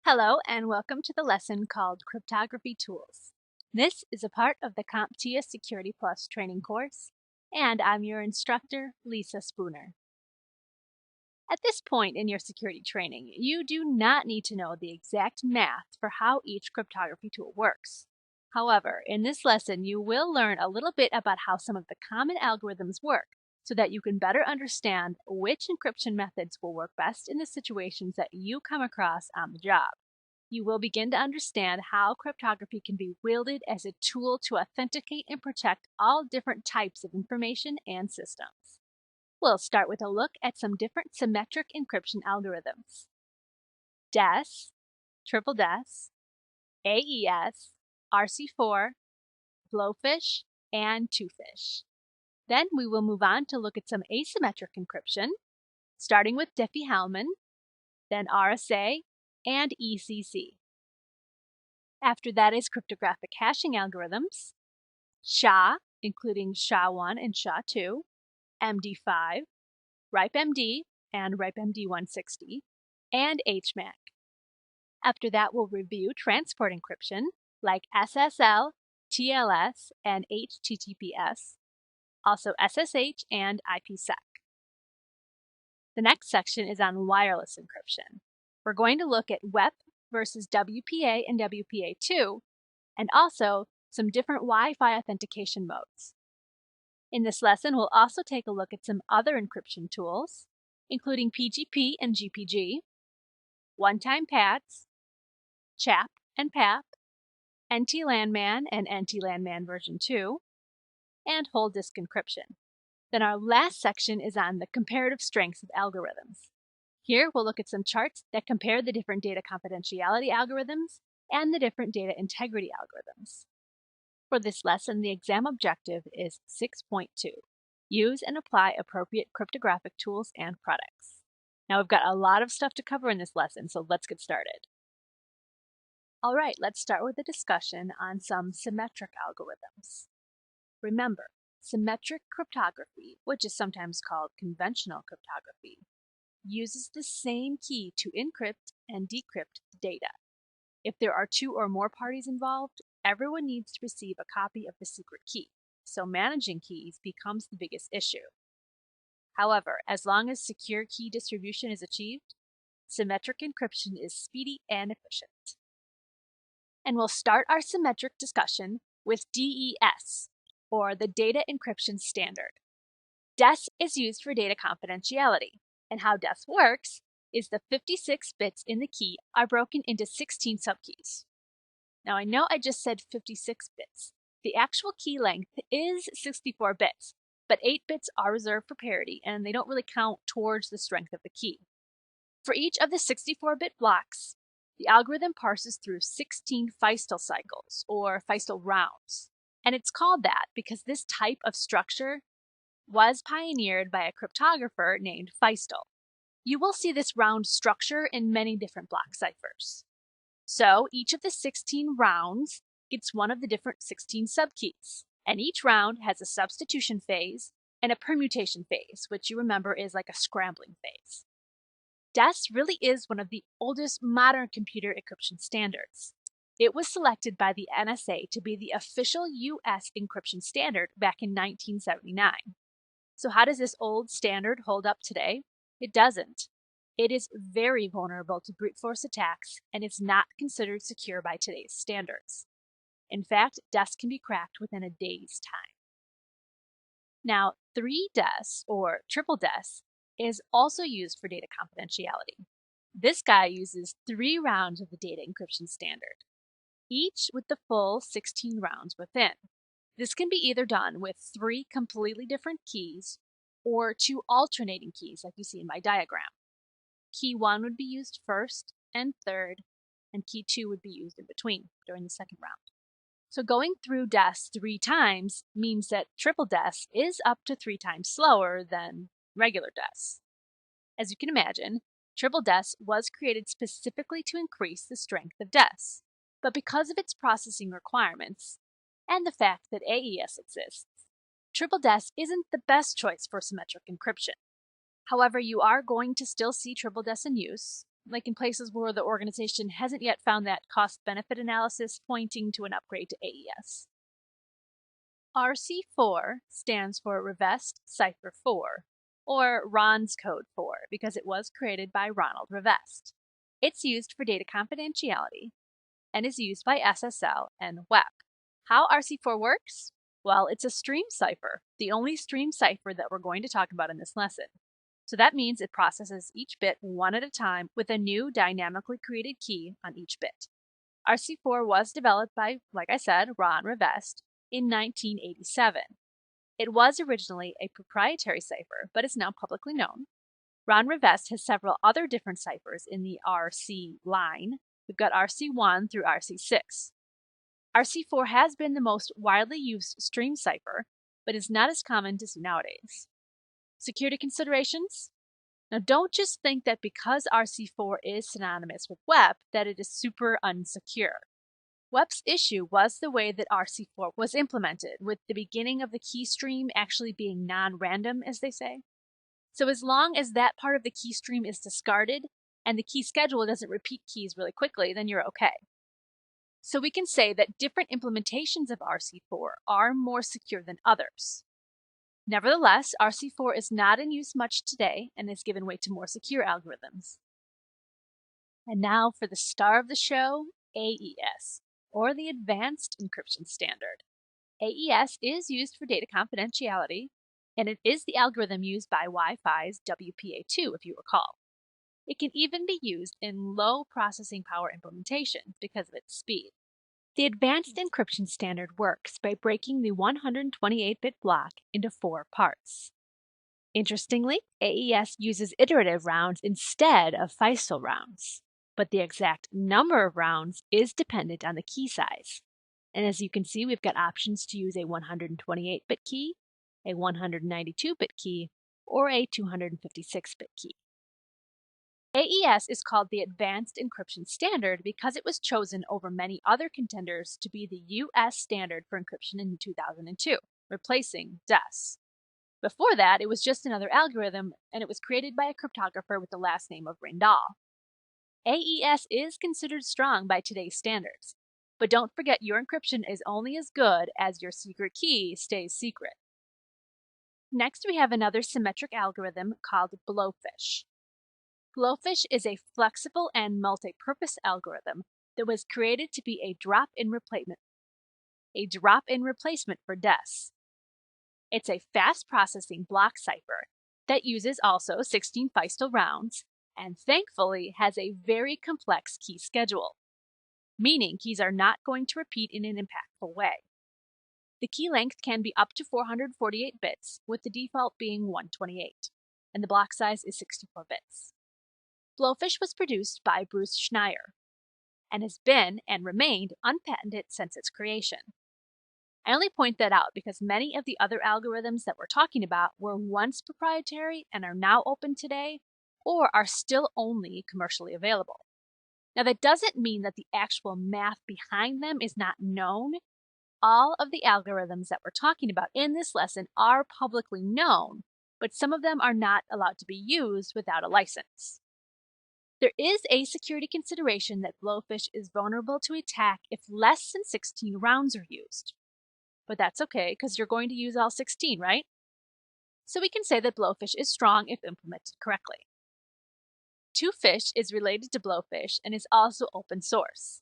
Hello and welcome to the lesson called Cryptography Tools. This is a part of the CompTIA Security Plus training course, and I'm your instructor, Lisa Spooner. At this point in your security training, you do not need to know the exact math for how each cryptography tool works. However, in this lesson, you will learn a little bit about how some of the common algorithms work so that you can better understand which encryption methods will work best in the situations that you come across on the job. You will begin to understand how cryptography can be wielded as a tool to authenticate and protect all different types of information and systems. We'll start with a look at some different symmetric encryption algorithms: DES, triple DES, AES, RC4, blowfish, and twofish. Then we will move on to look at some asymmetric encryption, starting with Diffie-Hellman, then RSA, and ECC. After that is cryptographic hashing algorithms, SHA, including SHA-1 and SHA-2, MD5, RIPE-MD and RIPE-MD 160, and HMAC. After that, we'll review transport encryption like SSL, TLS, and HTTPS, also SSH and IPsec. The next section is on wireless encryption. We're going to look at WEP versus WPA and WPA2, and also some different Wi-Fi authentication modes. In this lesson, we'll also take a look at some other encryption tools, including PGP and GPG, one-time pads, CHAP and PAP, NT-Landman and NT-Landman version 2, and whole disk encryption. Then our last section is on the comparative strengths of algorithms. Here we'll look at some charts that compare the different data confidentiality algorithms and the different data integrity algorithms. For this lesson, the exam objective is 6.2. Use and apply appropriate cryptographic tools and products. Now we've got a lot of stuff to cover in this lesson, so let's get started. All right, let's start with a discussion on some symmetric algorithms. Remember, symmetric cryptography, which is sometimes called conventional cryptography, uses the same key to encrypt and decrypt data. If there are two or more parties involved, everyone needs to receive a copy of the secret key, so managing keys becomes the biggest issue. However, as long as secure key distribution is achieved, symmetric encryption is speedy and efficient. And we'll start our symmetric discussion with DES, or the Data Encryption Standard. DES is used for data confidentiality, and how DES works is the 56 bits in the key are broken into 16 subkeys. Now I know I just said 56 bits. The actual key length is 64 bits, but 8 bits are reserved for parity and they don't really count towards the strength of the key. For each of the 64-bit blocks, the algorithm parses through 16 Feistel cycles, or Feistel rounds. And it's called that because this type of structure was pioneered by a cryptographer named Feistel. You will see this round structure in many different block ciphers. So each of the 16 rounds gets one of the different 16 subkeys, and each round has a substitution phase and a permutation phase, which you remember is like a scrambling phase. DES really is one of the oldest modern computer encryption standards. It was selected by the NSA to be the official US encryption standard back in 1979. So how does this old standard hold up today? It doesn't. It is very vulnerable to brute force attacks and is not considered secure by today's standards. In fact, DES can be cracked within a day's time. Now, 3DES, or triple DES, is also used for data confidentiality. This guy uses 3 rounds of the data encryption standard, each with the full 16 rounds within. This can be either done with 3 completely different keys or 2 alternating keys like you see in my diagram. Key 1 would be used first and third, and key 2 would be used in between during the second round. So going through DES 3 times means that triple DES is up to 3 times slower than regular DES. As you can imagine, triple DES was created specifically to increase the strength of DES, but because of its processing requirements and the fact that AES exists, triple DES isn't the best choice for symmetric encryption. However, you are going to still see triple DES in use, like in places where the organization hasn't yet found that cost-benefit analysis pointing to an upgrade to AES. RC4 stands for Revest Cipher 4, or Ron's Code 4, because it was created by Ronald Revest. It's used for data confidentiality and is used by SSL and WEP. How RC4 works? Well, it's a stream cipher, the only stream cipher that we're going to talk about in this lesson. So that means it processes each bit one at a time with a new dynamically created key on each bit. RC4 was developed by, like I said, Ron Revest in 1987. It was originally a proprietary cipher, but is now publicly known. Ron Revest has several other different ciphers in the RC line. We've got RC1 through RC6. RC4 has been the most widely used stream cipher, but is not as common to see nowadays. Security considerations? Now don't just think that because RC4 is synonymous with WEP that it is super unsecure. WEP's issue was the way that RC4 was implemented, with the beginning of the key stream actually being non-random, as they say. So as long as that part of the key stream is discarded and the key schedule doesn't repeat keys really quickly, then you're okay. So we can say that different implementations of RC4 are more secure than others. Nevertheless, RC4 is not in use much today and has given way to more secure algorithms. And now for the star of the show, AES, or the Advanced Encryption Standard. AES is used for data confidentiality, and it is the algorithm used by Wi-Fi's WPA2, if you recall. It can even be used in low processing power implementations because of its speed. The Advanced Encryption Standard works by breaking the 128-bit block into 4 parts. Interestingly, AES uses iterative rounds instead of Feistel rounds, but the exact number of rounds is dependent on the key size. And as you can see, we've got options to use a 128-bit key, a 192-bit key, or a 256-bit key. AES is called the Advanced Encryption Standard because it was chosen over many other contenders to be the U.S. standard for encryption in 2002, replacing DES. Before that, it was just another algorithm, and it was created by a cryptographer with the last name of Rindahl. AES is considered strong by today's standards, but don't forget your encryption is only as good as your secret key stays secret. Next, we have another symmetric algorithm called Blowfish. Blowfish is a flexible and multi-purpose algorithm that was created to be a drop-in replacement for DES. It's a fast-processing block cipher that uses also 16 Feistel rounds and thankfully has a very complex key schedule, meaning keys are not going to repeat in an impactful way. The key length can be up to 448 bits, with the default being 128, and the block size is 64 bits. Blowfish was produced by Bruce Schneier and has been and remained unpatented since its creation. I only point that out because many of the other algorithms that we're talking about were once proprietary and are now open today, or are still only commercially available. Now that doesn't mean that the actual math behind them is not known. All of the algorithms that we're talking about in this lesson are publicly known, but some of them are not allowed to be used without a license. There is a security consideration that Blowfish is vulnerable to attack if less than 16 rounds are used. But that's okay, because you're going to use all 16, right? So we can say that Blowfish is strong if implemented correctly. Twofish is related to Blowfish and is also open source.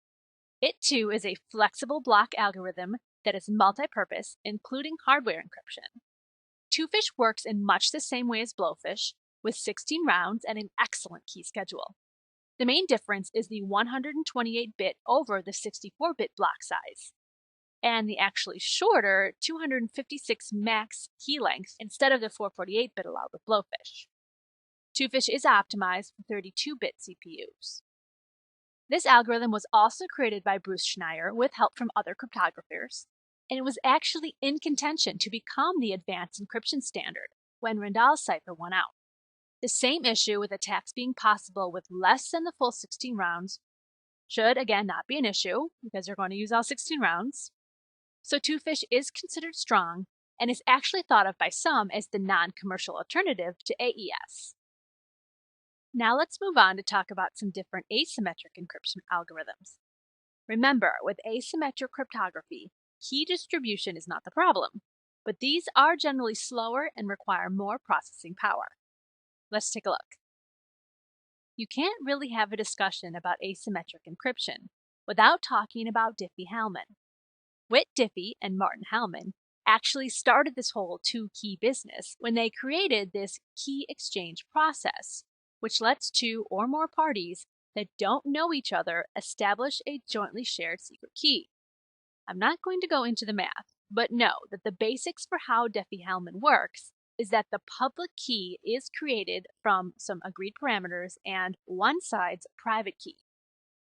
It too is a flexible block algorithm that is multi-purpose, including hardware encryption. Twofish works in much the same way as Blowfish, with 16 rounds and an excellent key schedule. The main difference is the 128-bit over the 64-bit block size, and the actually shorter 256 max key length instead of the 448-bit allowed with Blowfish. Twofish is optimized for 32-bit CPUs. This algorithm was also created by Bruce Schneier with help from other cryptographers, and it was actually in contention to become the Advanced Encryption Standard when Rindahl's cipher won out. The same issue with attacks being possible with less than the full 16 rounds should again not be an issue because you're going to use all 16 rounds. So Twofish is considered strong and is actually thought of by some as the non-commercial alternative to AES. Now let's move on to talk about some different asymmetric encryption algorithms. Remember, with asymmetric cryptography, key distribution is not the problem, but these are generally slower and require more processing power. Let's take a look. You can't really have a discussion about asymmetric encryption without talking about Diffie-Hellman. Whit Diffie and Martin Hellman actually started this whole two-key business when they created this key exchange process, which lets two or more parties that don't know each other establish a jointly shared secret key. I'm not going to go into the math, but know that the basics for how Diffie-Hellman works is that the public key is created from some agreed parameters and one side's private key.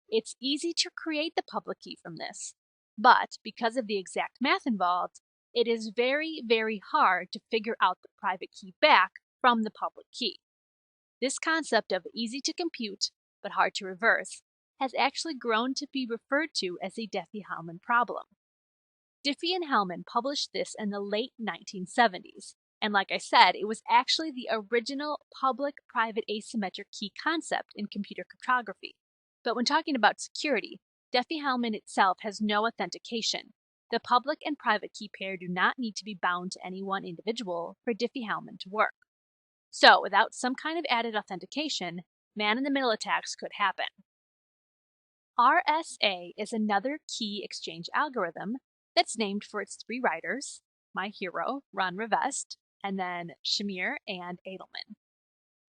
It's easy to create the public key from this, but because of the exact math involved, it is very, very hard to figure out the private key back from the public key. This concept of easy to compute but hard to reverse has actually grown to be referred to as a Diffie-Hellman problem. Diffie and Hellman published this in the late 1970s, and like I said, it was actually the original public-private asymmetric key concept in computer cryptography. But when talking about security, Diffie-Hellman itself has no authentication. The public and private key pair do not need to be bound to any one individual for Diffie-Hellman to work. So, without some kind of added authentication, man-in-the-middle attacks could happen. RSA is another key exchange algorithm that's named for its three writers, my hero, Ron Rivest, and then Shamir and Edelman.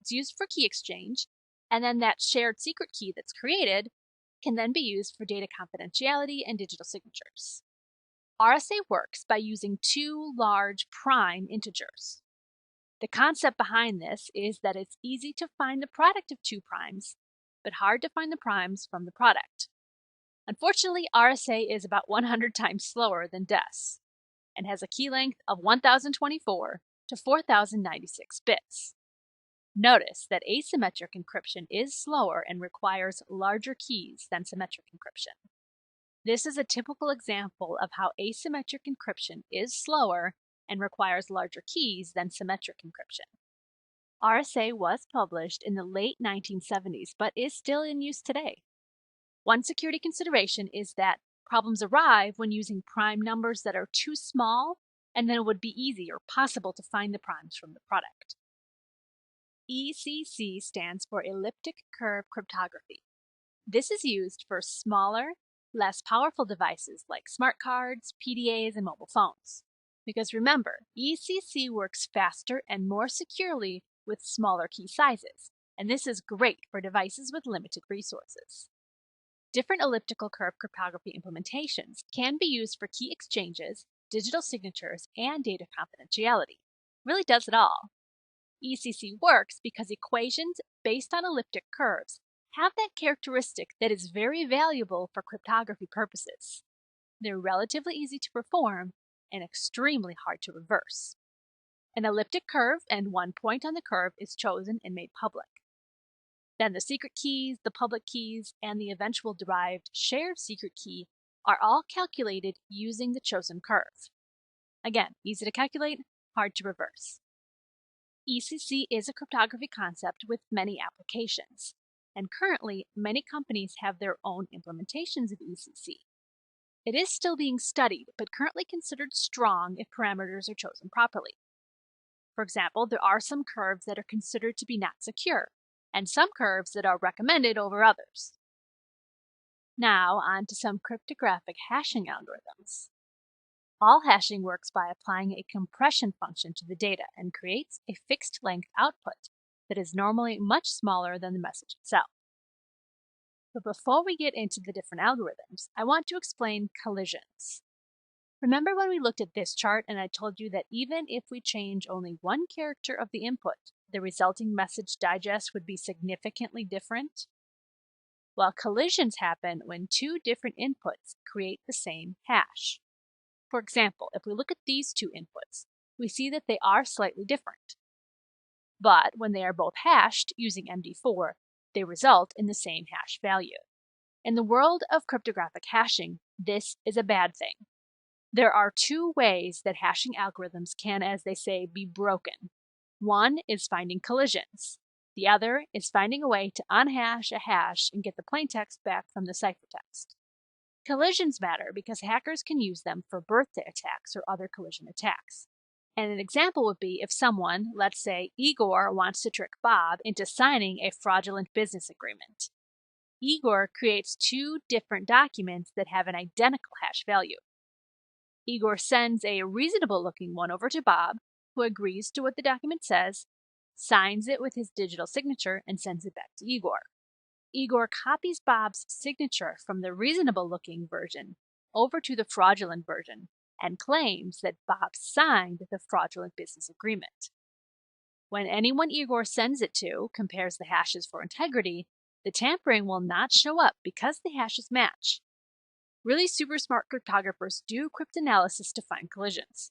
It's used for key exchange, and then that shared secret key that's created can then be used for data confidentiality and digital signatures. RSA works by using two large prime integers. The concept behind this is that it's easy to find the product of two primes, but hard to find the primes from the product. Unfortunately, RSA is about 100 times slower than DES and has a key length of 1024 to 4096 bits. Notice that asymmetric encryption is slower and requires larger keys than symmetric encryption. This is a typical example of how asymmetric encryption is slower and requires larger keys than symmetric encryption. RSA was published in the late 1970s, but is still in use today. One security consideration is that problems arrive when using prime numbers that are too small, and then it would be easy or possible to find the primes from the product. ECC stands for elliptic curve cryptography. This is used for smaller, less powerful devices like smart cards, PDAs, and mobile phones. Because remember, ECC works faster and more securely with smaller key sizes, and this is great for devices with limited resources. Different elliptical curve cryptography implementations can be used for key exchanges, digital signatures, and data confidentiality. It really does it all. ECC works because equations based on elliptic curves have that characteristic that is very valuable for cryptography purposes. They're relatively easy to perform and extremely hard to reverse. An elliptic curve and one point on the curve is chosen and made public. Then the secret keys, the public keys, and the eventual derived shared secret key are all calculated using the chosen curve. Again, easy to calculate, hard to reverse. ECC is a cryptography concept with many applications, and currently many companies have their own implementations of ECC. It is still being studied, but currently considered strong if parameters are chosen properly. For example, there are some curves that are considered to be not secure, and some curves that are recommended over others. Now, on to some cryptographic hashing algorithms. All hashing works by applying a compression function to the data and creates a fixed length output that is normally much smaller than the message itself. But before we get into the different algorithms, I want to explain collisions. Remember when we looked at this chart and I told you that even if we change only one character of the input, the resulting message digest would be significantly different? Well, collisions happen when two different inputs create the same hash. For example, if we look at these two inputs, we see that they are slightly different. But when they are both hashed using MD4, they result in the same hash value. In the world of cryptographic hashing, this is a bad thing. There are two ways that hashing algorithms can, as they say, be broken. One is finding collisions. The other is finding a way to unhash a hash and get the plaintext back from the ciphertext. Collisions matter because hackers can use them for birthday attacks or other collision attacks. And an example would be if someone, let's say Igor, wants to trick Bob into signing a fraudulent business agreement. Igor creates two different documents that have an identical hash value. Igor sends a reasonable-looking one over to Bob, who agrees to what the document says, signs it with his digital signature, and sends it back to Igor. Igor copies Bob's signature from the reasonable-looking version over to the fraudulent version and claims that Bob signed the fraudulent business agreement. When anyone Igor sends it to compares the hashes for integrity, the tampering will not show up because the hashes match. Really super smart cryptographers do cryptanalysis to find collisions.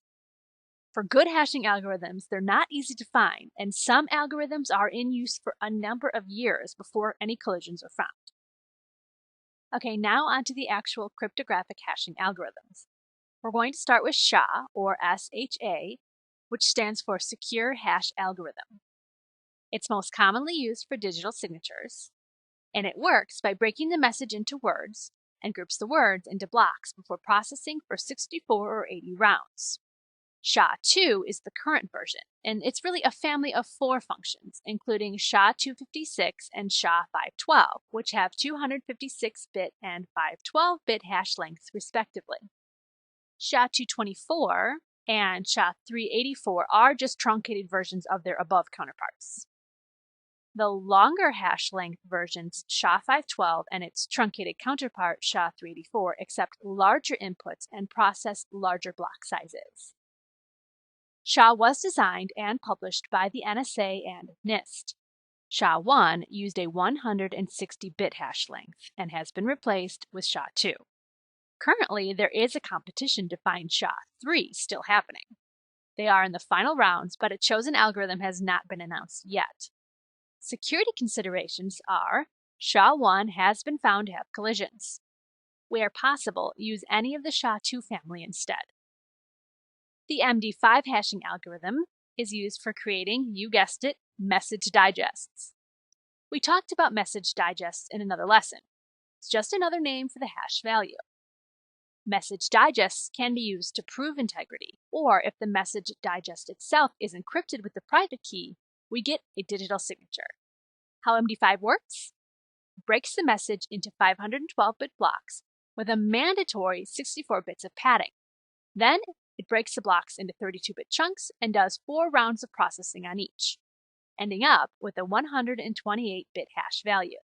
For good hashing algorithms, they're not easy to find, and some algorithms are in use for a number of years before any collisions are found. Okay, now on to the actual cryptographic hashing algorithms. We're going to start with SHA, or SHA, which stands for Secure Hash Algorithm. It's most commonly used for digital signatures, and it works by breaking the message into words and groups the words into blocks before processing for 64 or 80 rounds. SHA-2 is the current version, and it's really a family of 4 functions, including SHA-256 and SHA-512, which have 256-bit and 512-bit hash lengths respectively. SHA-224 and SHA-384 are just truncated versions of their above counterparts. The longer hash length versions, SHA-512 and its truncated counterpart, SHA-384, accept larger inputs and process larger block sizes. SHA was designed and published by the NSA and NIST. SHA-1 used a 160-bit hash length and has been replaced with SHA-2. Currently, there is a competition to find SHA-3 still happening. They are in the final rounds, but a chosen algorithm has not been announced yet. Security considerations are SHA-1 has been found to have collisions. Where possible, use any of the SHA-2 family instead. The MD5 hashing algorithm is used for creating, you guessed it, message digests. We talked about message digests in another lesson. It's just another name for the hash value. Message digests can be used to prove integrity, or if the message digest itself is encrypted with the private key, we get a digital signature. How MD5 works? It breaks the message into 512-bit blocks with a mandatory 64 bits of padding. Then it breaks the blocks into 32-bit chunks and does 4 rounds of processing on each, ending up with a 128-bit hash value.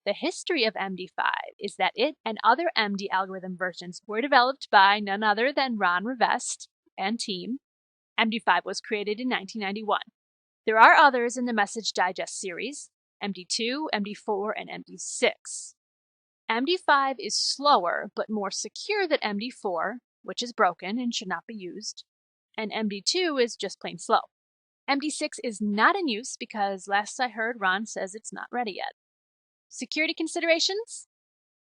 The history of MD5 is that it and other MD algorithm versions were developed by none other than Ron Rivest and team. MD5 was created in 1991. There are others in the Message Digest series, MD2, MD4, and MD6. MD5 is slower but more secure than MD4, which is broken and should not be used, and MD2 is just plain slow. MD6 is not in use because last I heard Ron says it's not ready yet. Security considerations?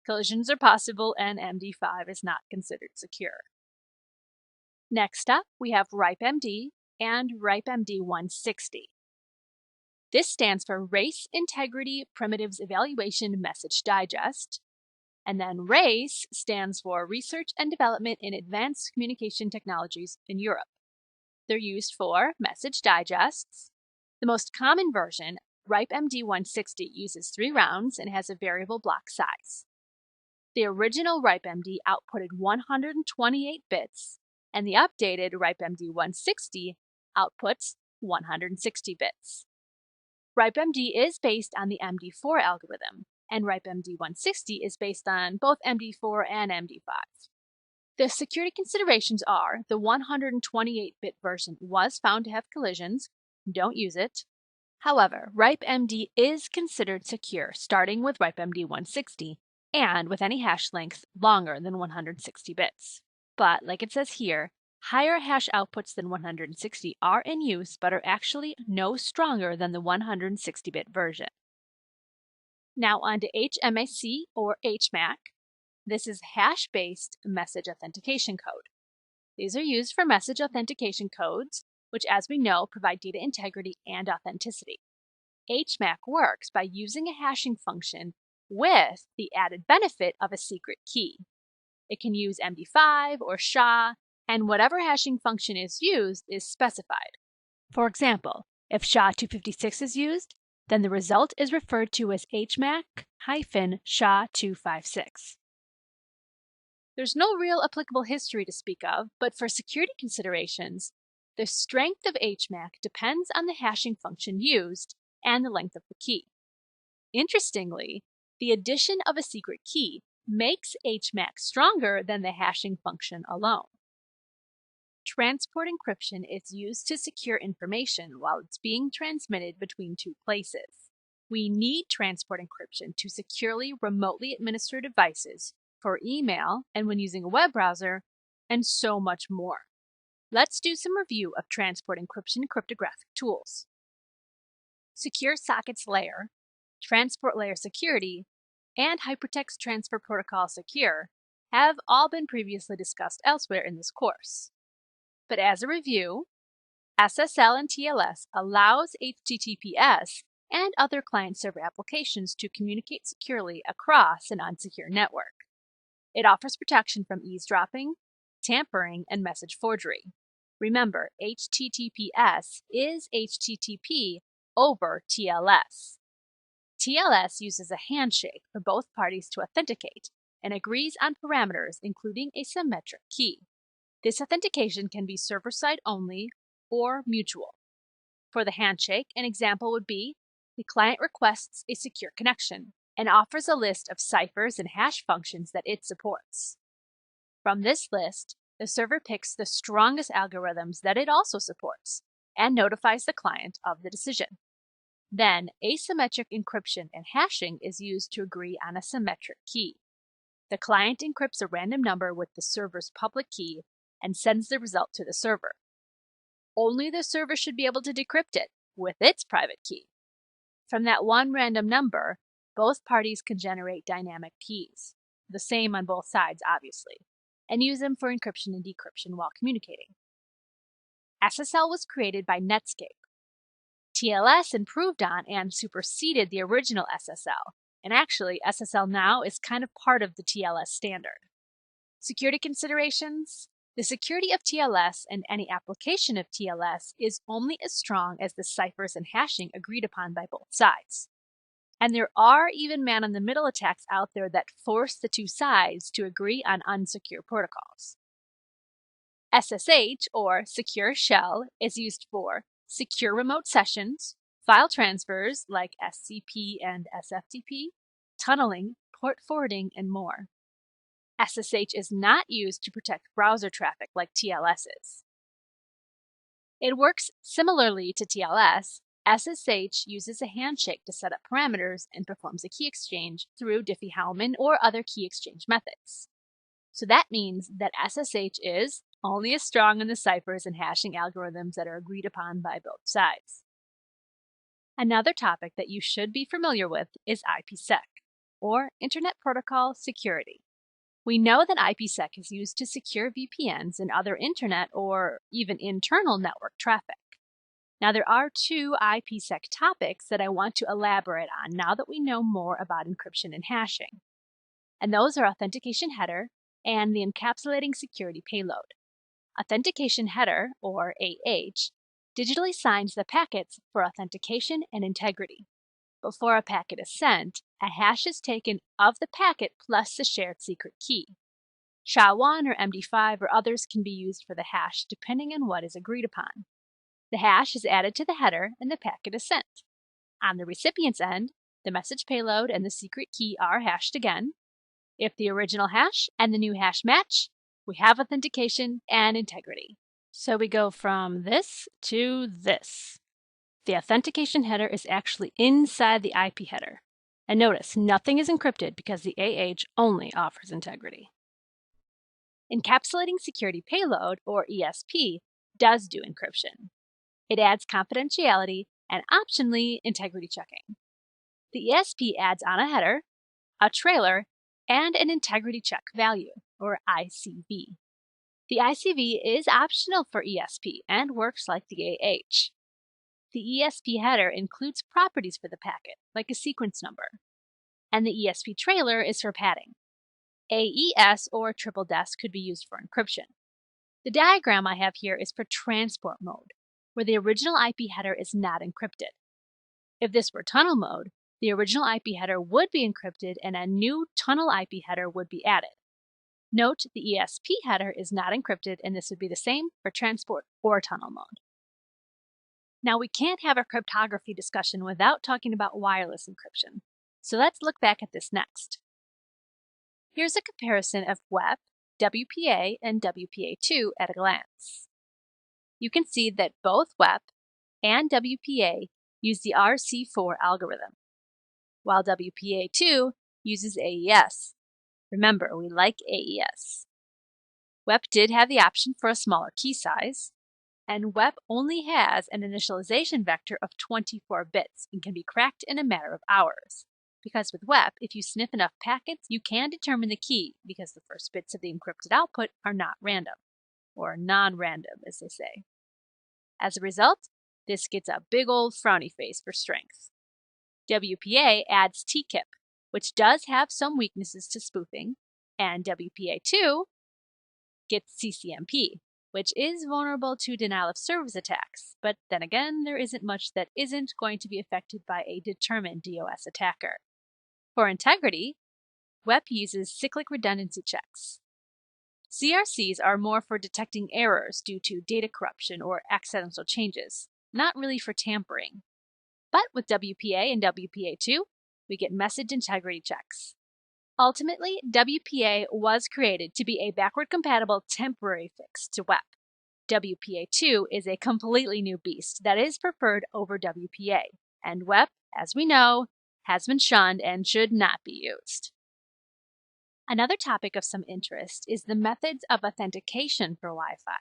Collisions are possible and MD5 is not considered secure. Next up, we have RIPE-MD and RIPE-MD 160. This stands for Race Integrity Primitives Evaluation Message Digest, and then RACE stands for Research and Development in Advanced Communication Technologies in Europe. They're used for message digests. The most common version, RIPE-MD 160, uses 3 rounds and has a variable block size. The original RIPE-MD outputted 128 bits, and the updated RIPE-MD 160 outputs 160 bits. RIPE-MD is based on the MD4 algorithm, and RIPE-MD 160 is based on both MD4 and MD5. The security considerations are the 128-bit version was found to have collisions. Don't use it. However, RIPE-MD is considered secure starting with RIPE-MD 160 and with any hash length longer than 160 bits. But like it says here, higher hash outputs than 160 are in use but are actually no stronger than the 160-bit version. Now on to HMAC or HMAC. This is hash-based message authentication code. These are used for message authentication codes, which as we know provide data integrity and authenticity. HMAC works by using a hashing function with the added benefit of a secret key. It can use MD5 or SHA, and whatever hashing function is used is specified. For example, if SHA-256 is used, then the result is referred to as HMAC-SHA-256. There's no real applicable history to speak of, but for security considerations, the strength of HMAC depends on the hashing function used and the length of the key. Interestingly, the addition of a secret key makes HMAC stronger than the hashing function alone. Transport encryption is used to secure information while it's being transmitted between two places. We need transport encryption to securely remotely administer devices, for email, and when using a web browser, and so much more. Let's do some review of transport encryption cryptographic tools. Secure Sockets Layer, Transport Layer Security, and Hypertext Transfer Protocol Secure have all been previously discussed elsewhere in this course. But as a review, SSL and TLS allows HTTPS and other client-server applications to communicate securely across an unsecure network. It offers protection from eavesdropping, tampering, and message forgery. Remember, HTTPS is HTTP over TLS. TLS uses a handshake for both parties to authenticate and agrees on parameters, including a symmetric key. This authentication can be server-side only or mutual. For the handshake, an example would be the client requests a secure connection and offers a list of ciphers and hash functions that it supports. From this list, the server picks the strongest algorithms that it also supports and notifies the client of the decision. Then, asymmetric encryption and hashing is used to agree on a symmetric key. The client encrypts a random number with the server's public key and sends the result to the server. Only the server should be able to decrypt it with its private key. From that one random number, both parties can generate dynamic keys, the same on both sides obviously, and use them for encryption and decryption while communicating. SSL was created by Netscape. TLS improved on and superseded the original SSL, and actually SSL now is kind of part of the TLS standard. Security considerations: the security of TLS and any application of TLS is only as strong as the ciphers and hashing agreed upon by both sides. And there are even man-in-the-middle attacks out there that force the two sides to agree on unsecure protocols. SSH, or Secure Shell, is used for secure remote sessions, file transfers like SCP and SFTP, tunneling, port forwarding, and more. SSH is not used to protect browser traffic like TLS is. It works similarly to TLS. SSH uses a handshake to set up parameters and performs a key exchange through Diffie-Hellman or other key exchange methods. So that means that SSH is only as strong in the ciphers and hashing algorithms that are agreed upon by both sides. Another topic that you should be familiar with is IPsec, or Internet Protocol Security. We know that IPsec is used to secure VPNs and other internet or even internal network traffic. Now, there are two IPsec topics that I want to elaborate on now that we know more about encryption and hashing. And those are authentication header and the encapsulating security payload. Authentication header, or AH, digitally signs the packets for authentication and integrity. Before a packet is sent, a hash is taken of the packet plus the shared secret key. SHA-1 or MD5 or others can be used for the hash depending on what is agreed upon. The hash is added to the header and the packet is sent. On the recipient's end, the message payload and the secret key are hashed again. If the original hash and the new hash match, we have authentication and integrity. So we go from this to this. The authentication header is actually inside the IP header. And notice, nothing is encrypted because the AH only offers integrity. Encapsulating security payload, or ESP, does do encryption. It adds confidentiality and optionally integrity checking. The ESP adds on a header, a trailer, and an integrity check value, or ICV. The ICV is optional for ESP and works like the AH. the ESP header includes properties for the packet, like a sequence number, and the ESP trailer is for padding. AES or triple DES could be used for encryption. The diagram I have here is for transport mode, where the original IP header is not encrypted. If this were tunnel mode, the original IP header would be encrypted and a new tunnel IP header would be added. Note the ESP header is not encrypted, and this would be the same for transport or tunnel mode. Now, we can't have a cryptography discussion without talking about wireless encryption, so let's look back at this next. Here's a comparison of WEP, WPA, and WPA2 at a glance. You can see that both WEP and WPA use the RC4 algorithm, while WPA2 uses AES. Remember, we like AES. WEP did have the option for a smaller key size, and WEP only has an initialization vector of 24 bits and can be cracked in a matter of hours. Because with WEP, if you sniff enough packets, you can determine the key because the first bits of the encrypted output are not random, or non-random as they say. As a result, this gets a big old frowny face for strength. WPA adds TKIP, which does have some weaknesses to spoofing, and WPA2 gets CCMP, which is vulnerable to denial of service attacks, but then again, there isn't much that isn't going to be affected by a determined DOS attacker. For integrity, WEP uses cyclic redundancy checks. CRCs are more for detecting errors due to data corruption or accidental changes, not really for tampering. But with WPA and WPA2, we get message integrity checks. Ultimately, WPA was created to be a backward-compatible temporary fix to WEP. WPA2 is a completely new beast that is preferred over WPA, and WEP, as we know, has been shunned and should not be used. Another topic of some interest is the methods of authentication for Wi-Fi.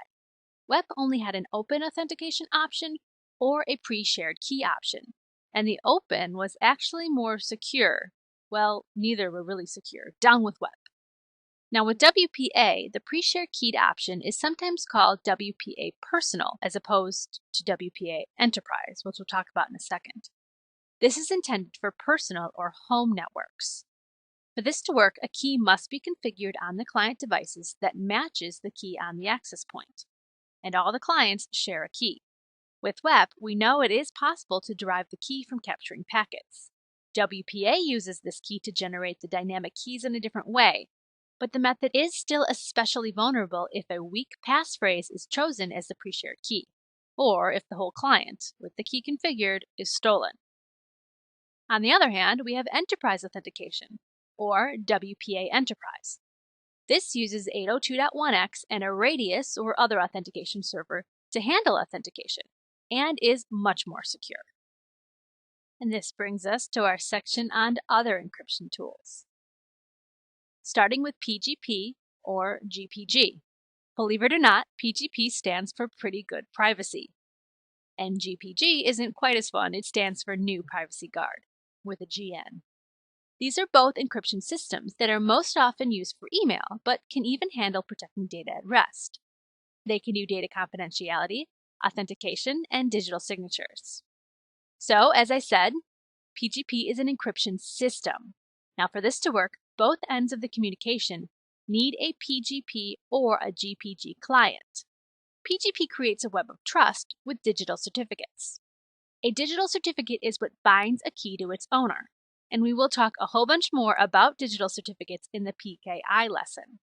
WEP only had an open authentication option or a pre-shared key option, and the open was actually more secure. Well, neither were really secure. Down with WEP. Now with WPA, the pre-shared keyed option is sometimes called WPA Personal as opposed to WPA Enterprise, which we'll talk about in a second. This is intended for personal or home networks. For this to work, a key must be configured on the client devices that matches the key on the access point, and all the clients share a key. With WEP, we know it is possible to derive the key from capturing packets. WPA uses this key to generate the dynamic keys in a different way, but the method is still especially vulnerable if a weak passphrase is chosen as the pre-shared key, or if the whole client, with the key configured, is stolen. On the other hand, we have Enterprise Authentication, or WPA Enterprise. This uses 802.1x and a Radius or other authentication server to handle authentication, and is much more secure. And this brings us to our section on other encryption tools. Starting with PGP or GPG. Believe it or not, PGP stands for Pretty Good Privacy. And GPG isn't quite as fun, it stands for New Privacy Guard, with a GN. These are both encryption systems that are most often used for email, but can even handle protecting data at rest. They can do data confidentiality, authentication, and digital signatures. So, as I said, PGP is an encryption system. Now, for this to work, both ends of the communication need a PGP or a GPG client. PGP creates a web of trust with digital certificates. A digital certificate is what binds a key to its owner, and we will talk a whole bunch more about digital certificates in the PKI lesson.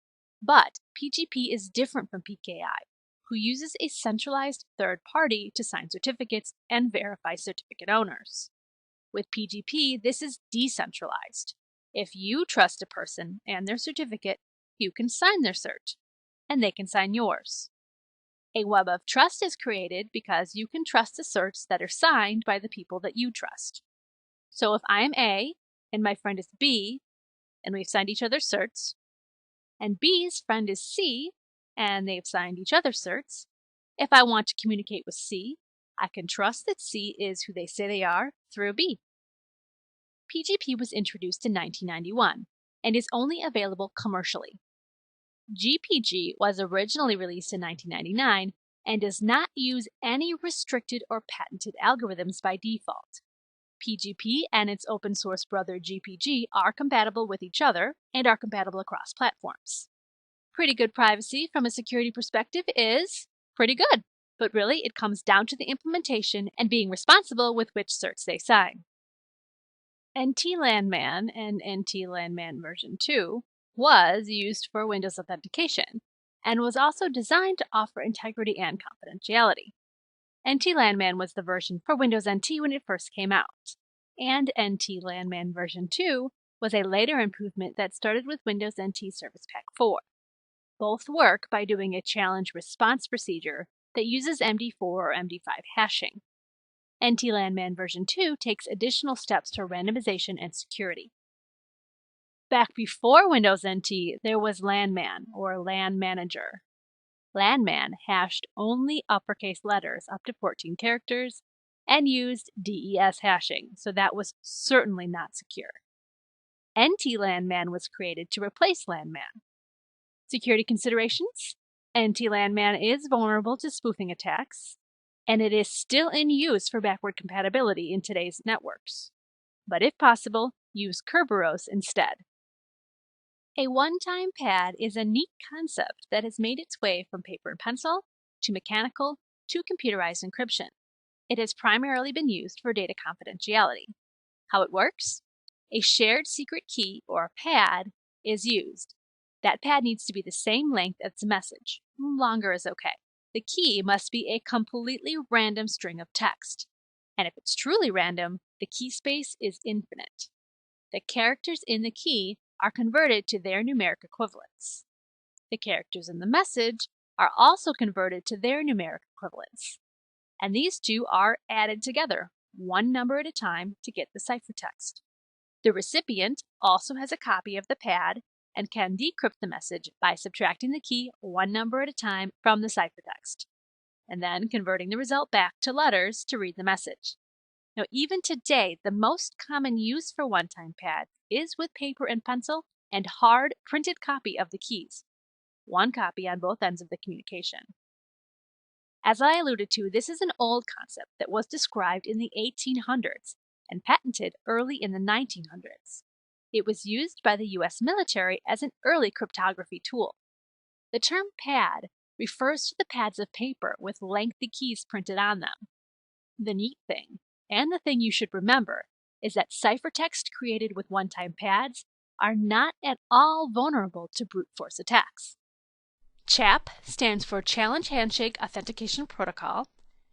But PGP is different from PKI, who uses a centralized third party to sign certificates and verify certificate owners. With PGP, this is decentralized. If you trust a person and their certificate, you can sign their cert, and they can sign yours. A web of trust is created because you can trust the certs that are signed by the people that you trust. So if I am A, and my friend is B, and we've signed each other's certs, and B's friend is C, and they've signed each other's certs, if I want to communicate with C, I can trust that C is who they say they are through B. PGP was introduced in 1991 and is only available commercially. GPG was originally released in 1999 and does not use any restricted or patented algorithms by default. PGP and its open source brother GPG are compatible with each other and are compatible across platforms. Pretty good privacy from a security perspective is pretty good, but really it comes down to the implementation and being responsible with which certs they sign. NT-Landman and NT-Landman version 2 was used for Windows authentication and was also designed to offer integrity and confidentiality. NT-Landman was the version for Windows NT when it first came out, and NT-Landman version 2 was a later improvement that started with Windows NT Service Pack 4. Both work by doing a challenge response procedure that uses MD4 or MD5 hashing. NT-Landman version 2 takes additional steps to randomization and security. Back before Windows NT, there was Landman or LAN Manager. Landman hashed only uppercase letters up to 14 characters and used DES hashing, so that was certainly not secure. NT-Landman was created to replace Landman. Security considerations: NT-Landman is vulnerable to spoofing attacks, and it is still in use for backward compatibility in today's networks. But if possible, use Kerberos instead. A one-time pad is a neat concept that has made its way from paper and pencil to mechanical to computerized encryption. It has primarily been used for data confidentiality. How it works? A shared secret key, or pad, is used. That pad needs to be the same length as the message. Longer is okay. The key must be a completely random string of text. And if it's truly random, the key space is infinite. The characters in the key are converted to their numeric equivalents. The characters in the message are also converted to their numeric equivalents. And these two are added together, one number at a time, to get the ciphertext. The recipient also has a copy of the pad and can decrypt the message by subtracting the key one number at a time from the ciphertext, and then converting the result back to letters to read the message. Now, even today, the most common use for one-time pads is with paper and pencil and hard printed copy of the keys, one copy on both ends of the communication. As I alluded to, this is an old concept that was described in the 1800s and patented early in the 1900s. It was used by the U.S. military as an early cryptography tool. The term pad refers to the pads of paper with lengthy keys printed on them. The neat thing, and the thing you should remember, is that ciphertext created with one-time pads are not at all vulnerable to brute force attacks. CHAP stands for Challenge Handshake Authentication Protocol,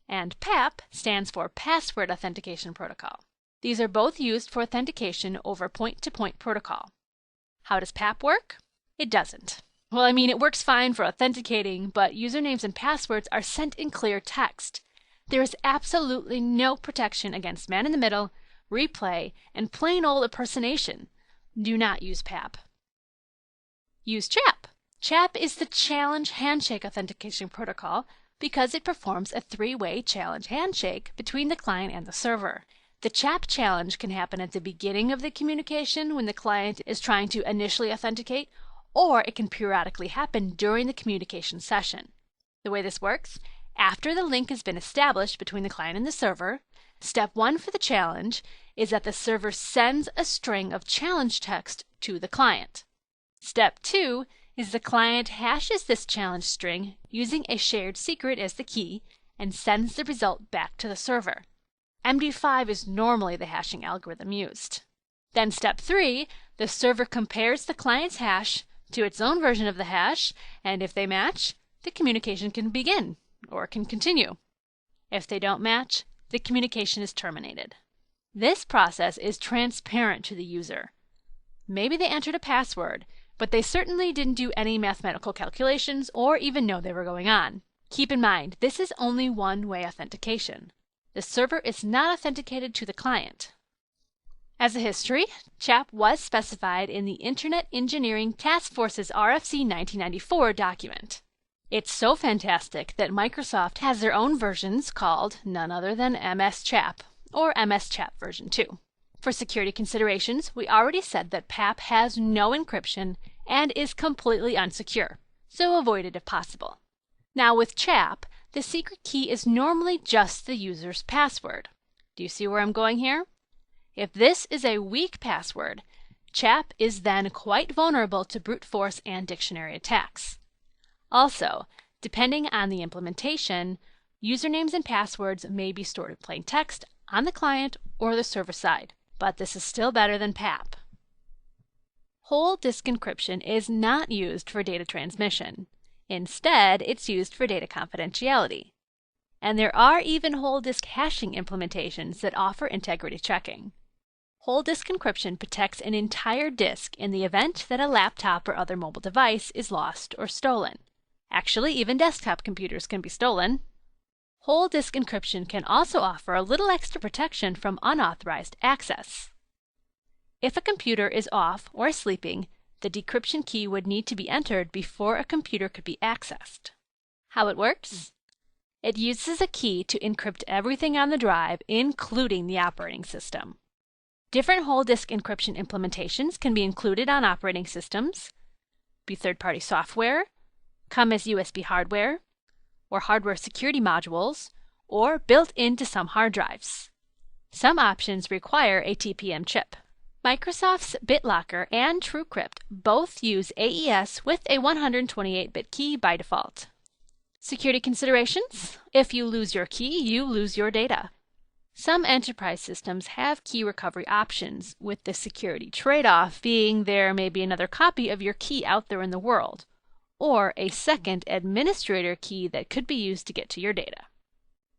and PAP stands for Password Authentication Protocol. These are both used for authentication over point-to-point protocol. How does PAP work? It doesn't. Well, it works fine for authenticating, but usernames and passwords are sent in clear text. There is absolutely no protection against man-in-the-middle, replay, and plain old impersonation. Do not use PAP. Use CHAP. CHAP is the Challenge Handshake Authentication Protocol because it performs a three-way challenge handshake between the client and the server. The CHAP challenge can happen at the beginning of the communication when the client is trying to initially authenticate, or it can periodically happen during the communication session. The way this works: after the link has been established between the client and the server, step 1 for the challenge is that the server sends a string of challenge text to the client. Step 2 is the client hashes this challenge string using a shared secret as the key and sends the result back to the server. MD5 is normally the hashing algorithm used. Then step 3, the server compares the client's hash to its own version of the hash, and if they match, the communication can begin, or can continue. If they don't match, the communication is terminated. This process is transparent to the user. Maybe they entered a password, but they certainly didn't do any mathematical calculations or even know they were going on. Keep in mind, this is only one-way authentication. The server is not authenticated to the client. As a history, CHAP was specified in the Internet Engineering Task Force's RFC 1994 document. It's so fantastic that Microsoft has their own versions called none other than MS-CHAP, or MS-CHAP version 2. For security considerations, we already said that PAP has no encryption and is completely unsecure, so avoid it if possible. Now with CHAP, the secret key is normally just the user's password. Do you see where I'm going here? If this is a weak password, CHAP is then quite vulnerable to brute force and dictionary attacks. Also, depending on the implementation, usernames and passwords may be stored in plain text on the client or the server side, but this is still better than PAP. Whole disk encryption is not used for data transmission. Instead, it's used for data confidentiality. And there are even whole disk hashing implementations that offer integrity checking. Whole disk encryption protects an entire disk in the event that a laptop or other mobile device is lost or stolen. Actually, even desktop computers can be stolen. Whole disk encryption can also offer a little extra protection from unauthorized access. If a computer is off or sleeping, the decryption key would need to be entered before a computer could be accessed. How it works? It uses a key to encrypt everything on the drive, including the operating system. Different whole disk encryption implementations can be included on operating systems, be third-party software, come as USB hardware, or hardware security modules, or built into some hard drives. Some options require a TPM chip. Microsoft's BitLocker and TrueCrypt both use AES with a 128-bit key by default. Security considerations: if you lose your key, you lose your data. Some enterprise systems have key recovery options, with the security trade-off being there may be another copy of your key out there in the world, or a second administrator key that could be used to get to your data.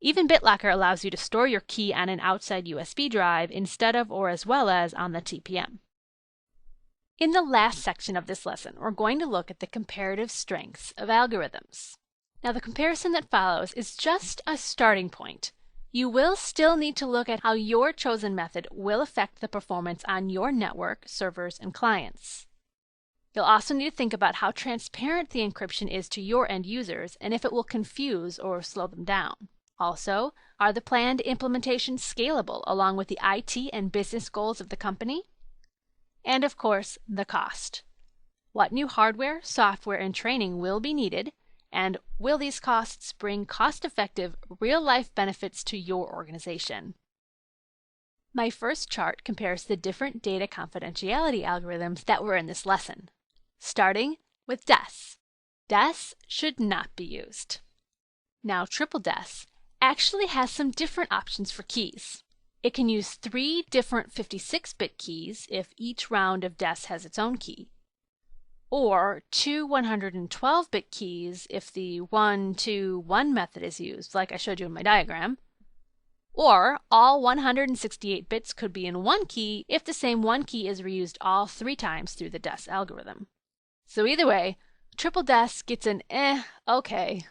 Even BitLocker allows you to store your key on an outside USB drive instead of or as well as on the TPM. In the last section of this lesson, we're going to look at the comparative strengths of algorithms. Now, the comparison that follows is just a starting point. You will still need to look at how your chosen method will affect the performance on your network, servers, and clients. You'll also need to think about how transparent the encryption is to your end users and if it will confuse or slow them down. Also, are the planned implementations scalable along with the IT and business goals of the company? And of course, the cost. What new hardware, software, and training will be needed, and will these costs bring cost-effective, real-life benefits to your organization? My first chart compares the different data confidentiality algorithms that were in this lesson, starting with DES. DES should not be used. Now, triple DES actually has some different options for keys. It can use 3 different 56-bit keys if each round of DES has its own key, or 2 112-bit keys if the 1, 2, 1 method is used, like I showed you in my diagram, or all 168 bits could be in one key if the same one key is reused all 3 times through the DES algorithm. So either way, triple DES gets an okay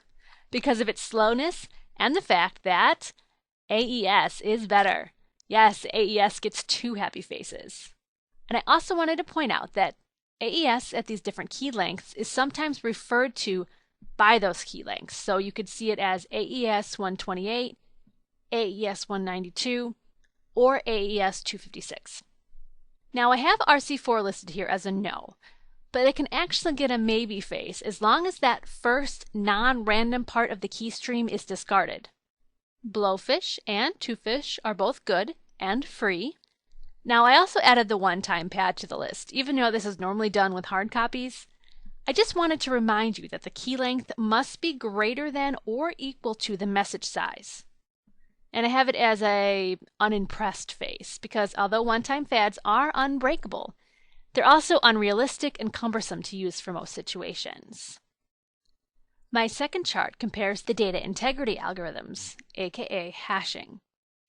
because of its slowness and the fact that AES is better. Yes, AES gets 2 happy faces. And I also wanted to point out that AES at these different key lengths is sometimes referred to by those key lengths. So you could see it as AES 128, AES 192, or AES 256. Now I have RC4 listed here as a no, but it can actually get a maybe face as long as that first non-random part of the key stream is discarded. Blowfish and twofish are both good and free. Now I also added the one-time pad to the list, even though this is normally done with hard copies. I just wanted to remind you that the key length must be greater than or equal to the message size. And I have it as a unimpressed face because although one-time pads are unbreakable, they're also unrealistic and cumbersome to use for most situations. My second chart compares the data integrity algorithms, aka hashing.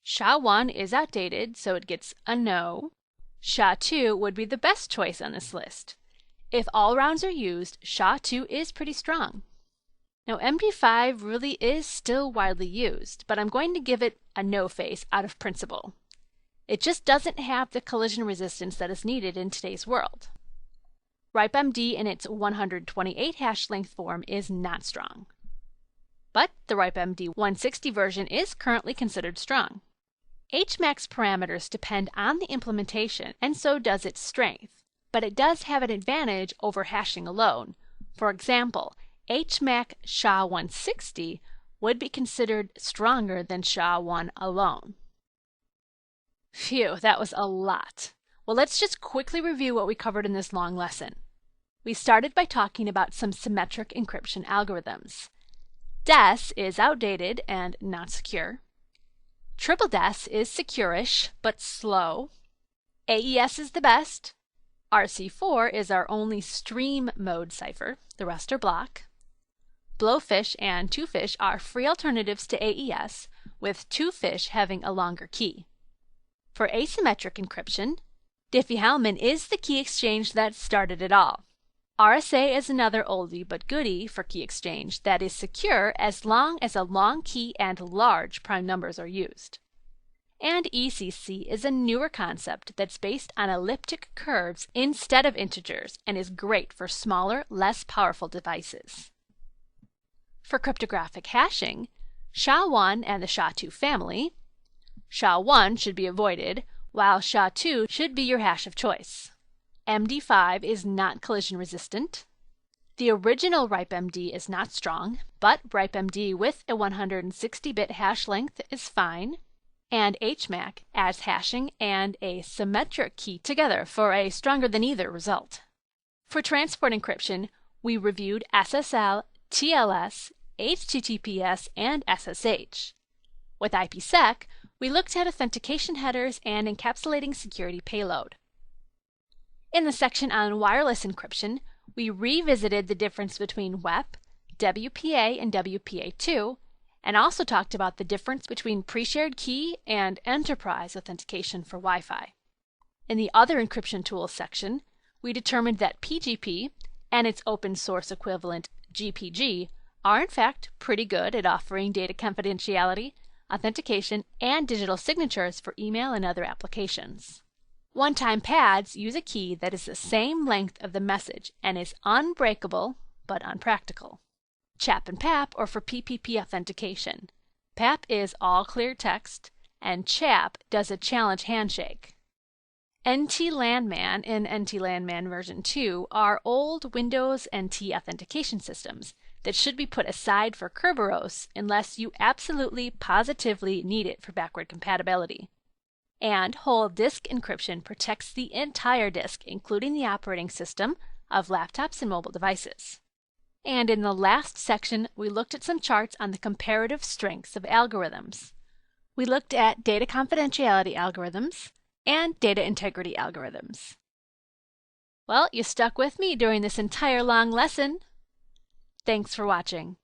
SHA-1 is outdated, so it gets a no. SHA-2 would be the best choice on this list. If all rounds are used, SHA-2 is pretty strong. Now MD5 really is still widely used, but I'm going to give it a no face out of principle. It just doesn't have the collision resistance that is needed in today's world. RIPEMD in its 128 hash length form is not strong. But the RIPEMD 160 version is currently considered strong. HMAX parameters depend on the implementation, and so does its strength, but it does have an advantage over hashing alone. For example, HMAC SHA-160 would be considered stronger than SHA-1 alone. Phew, that was a lot. Well, let's just quickly review what we covered in this long lesson. We started by talking about some symmetric encryption algorithms. DES is outdated and not secure. Triple DES is secure-ish, but slow. AES is the best. RC4 is our only stream mode cipher. The rest are block. Blowfish and Twofish are free alternatives to AES, with Twofish having a longer key. For asymmetric encryption, Diffie-Hellman is the key exchange that started it all. RSA is another oldie but goodie for key exchange that is secure as long as a long key and large prime numbers are used. And ECC is a newer concept that's based on elliptic curves instead of integers and is great for smaller, less powerful devices. For cryptographic hashing, SHA-1 and the SHA-2 family, SHA-1 should be avoided, while SHA-2 should be your hash of choice. MD5 is not collision resistant. The original RIPE-MD is not strong, but RIPE-MD with a 160-bit hash length is fine. And HMAC adds hashing and a symmetric key together for a stronger than either result. For transport encryption, we reviewed SSL, TLS, HTTPS, and SSH. With IPsec, we looked at authentication headers and encapsulating security payload. In the section on wireless encryption, we revisited the difference between WEP, WPA, and WPA2, and also talked about the difference between pre-shared key and enterprise authentication for Wi-Fi. In the other encryption tools section, we determined that PGP and its open source equivalent GPG are in fact pretty good at offering data confidentiality, authentication, and digital signatures for email and other applications. One-time pads use a key that is the same length of the message and is unbreakable but unpractical. CHAP and PAP are for PPP authentication. PAP is all clear text, and CHAP does a challenge handshake. NT-Landman and NT-Landman version 2 are old Windows NT authentication systems that should be put aside for Kerberos unless you absolutely positively need it for backward compatibility. And whole disk encryption protects the entire disk, including the operating system, of laptops and mobile devices. And in the last section, we looked at some charts on the comparative strengths of algorithms. We looked at data confidentiality algorithms and data integrity algorithms. Well, you stuck with me during this entire long lesson. Thanks for watching.